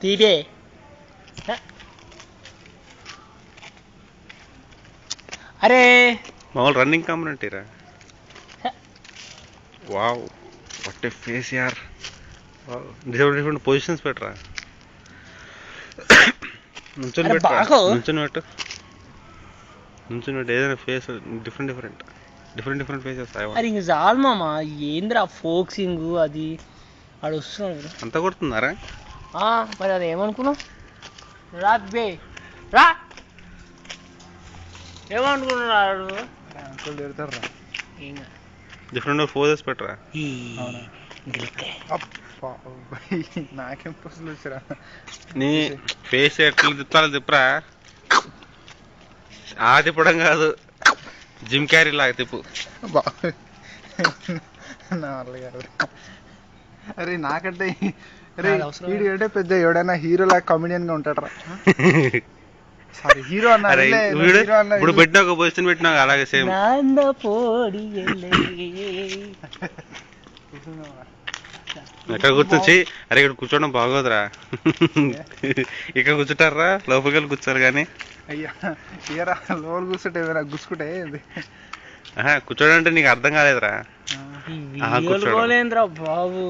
తీరే అరే మామూలు రన్నింగ్ కాంబినెంట్ రా. వావ్ వాట్ ఏ ఫేస్ యార్. డిఫరెంట్ డిఫరెంట్ పొజిషన్స్ పెట్టరా. నుంచొని పెట్టరా, నుంచొని పెట్టు, నుంచొని పెట్టు. ఏదైనా face different different different different faces. అరే ఇంక చాలు మామ, ఏంద్రా ఫోక్సింగ్ అది ఆడు వస్తున్నాడు. అంత కొడుతున్నారా? మరి అది ఏమనుకున్నావు? రా బే రా, ఏమనుకున్నాడు? డిఫరెంట్ ఫోజెస్ పెట్టరా. నాకేం ప్రశ్నలు వచ్చారా? నీ ఫేస్ ఎట్లా తిప్పాలో తిప్పరా. ఆ తిప్పడం కాదు, జిమ్ క్యారీ లాగా తిప్పు. నా వల్ల కాదు. అరే నాకంటే అరే వీడు అంటే పెద్ద ఎవడైనా హీరో లాగా కామెడియన్ గా ఉంటాడరా. సారీ హీరో అన్న. ఇప్పుడు పెట్టినా ఒక పొజిషన్ పెట్టినా అలాగే సేమ్. ఎక్కడ కూర్చొచ్చి, అరే ఇక్కడ కూర్చోవడం బాగోదురా. ఇక్కడ కూర్చుంటారా, లోపలికి వెళ్ళి కూర్చోరు కానీ. అయ్యా ఇయరా లోపల కూర్చుంటే ఏమైనా గుచ్చుకుంటే కూర్చోడం అంటే నీకు అర్థం కాలేదురా. బాబు